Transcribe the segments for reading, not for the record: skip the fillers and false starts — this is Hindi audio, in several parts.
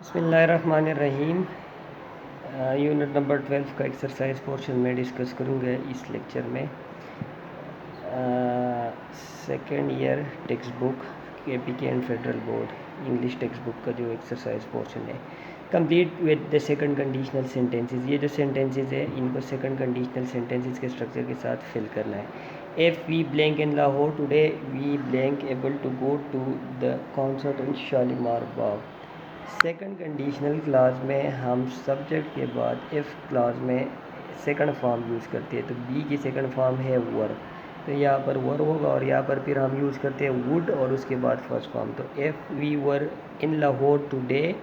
बिस्मिल्लाहिर्रहमानिर्रहीम। यूनिट नंबर 12 का एक्सरसाइज पोर्शन में डिस्कस करूँगा इस लेक्चर में। Second year text book KPK and federal board English text book का जो एक्सरसाइज पोर्शन है, complete with the second conditional sentences. ये जो सेंटेंसेस है इनको सेकंड कंडीशनल सेंटेंसेस के स्ट्रक्चर के साथ फिल करना है। If we blank in Lahore today, we blank able to go to the concert in Shalimar Bagh. Second conditional class में हम सब्जेक्ट के बाद इफ़ क्लास में सेकंड फॉर्म यूज़ करते हैं, तो बी की सेकंड फॉर्म है वर, तो यहाँ पर वर होगा और यहाँ पर फिर हम यूज़ करते हैं वुड और उसके बाद फर्स्ट फॉर्म। तो if we were in Lahore today,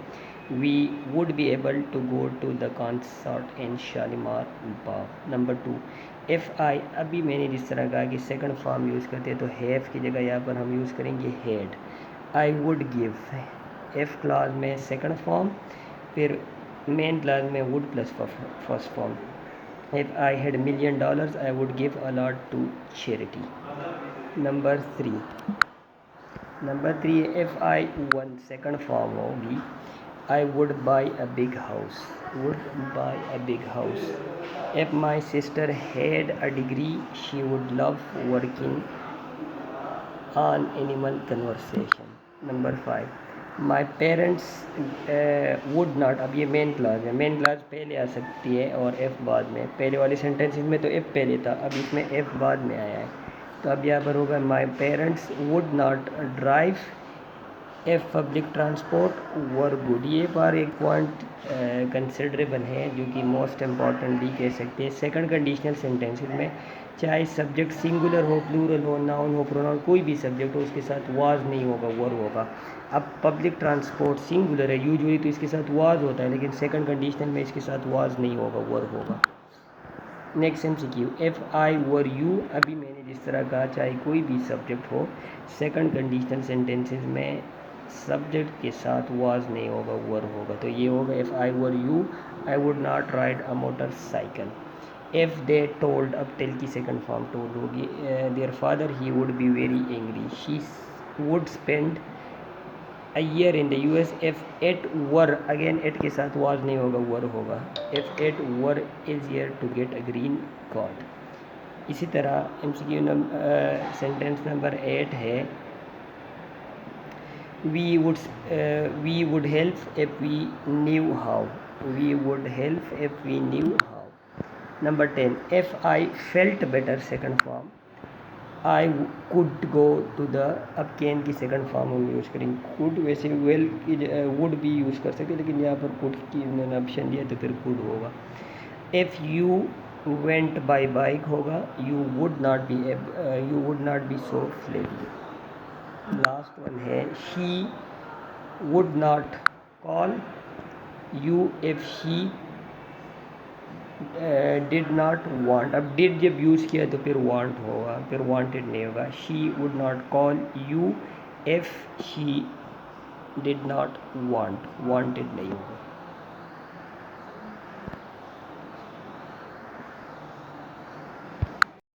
we would be able to go to the concert in Shalimar Bagh. Number 2, if I, अभी मैंने जिस तरह कहा कि सेकंड फॉर्म यूज़ करते हैं तो हैव की जगह यहाँ पर हम यूज़ करेंगे had. I would give, if clause में सेकंड फॉर्म, फिर मेन क्लास में would plus first form. If I had $1 million, I would give a lot to charity. Number 3, if I won second form होगी, I would buy a big house, if my sister had a degree, she would love working on animal conversation. Number 5, my parents would not, अब ये मेन क्लास है, मेन क्लास पहले आ सकती है और एफ़ बाद में। पहले वाले सेंटेंसेस में तो एफ़ पहले था, अब इसमें एफ़ बाद में आया है, तो अब यहाँ पर होगा माई parents would not drive F public transport were good. ये बार एक पॉइंट कंसिडरेबल है जो कि मोस्ट इम्पॉर्टेंट भी कह सकते हैं। सेकंड कंडीशनल सेंटेंसेस में चाहे सब्जेक्ट सिंगुलर हो, प्लूरल हो, नाउन हो, प्रोनाउन, कोई भी सब्जेक्ट हो, उसके साथ वाज नहीं होगा, वर होगा। अब पब्लिक ट्रांसपोर्ट सिंगुलर है, यूजुअली तो इसके साथ वाज होता है, लेकिन सेकंड कंडीशनल में इसके साथ वाज नहीं होगा, वर होगा। Next MCQ, if I were you, अभी मैंने जिस तरह कहा चाहे कोई भी सब्जेक्ट हो, सेकंड कंडीशनल सेंटेंसेस में सब्जेक्ट के साथ वाज नहीं होगा, वर होगा। तो ये होगा if I were you, I would not ride a motorcycle. If they told, अब टेल की सेकंड फॉर्म टोल्ड होगी, their father, he would be very angry, she would spend a year in the US। If it were, again it के साथ वाज नहीं होगा, वर होगा। If it were easier to get a green card. इसी तरह MCQ सेंटेंस नंबर 8 है, we would help if we knew how, we would help if we knew how. Number 10, if I felt better, second form, I could go to the, अब कैन की सेकंड फॉर्म हम यूज़ करेंगे। could वैसे वेल की वुड भी यूज़ कर सकते, लेकिन यहाँ पर could की उन्होंने ऑप्शन दिया तो फिर could होगा। if you went by bike होगा, you would not be so flabby। Last one है, she would not call you if she did not want। अब did जब यूज़ किया तो फिर want होगा, फिर wanted नहीं होगा। she would not call you if she did not want, wanted नहीं होगा।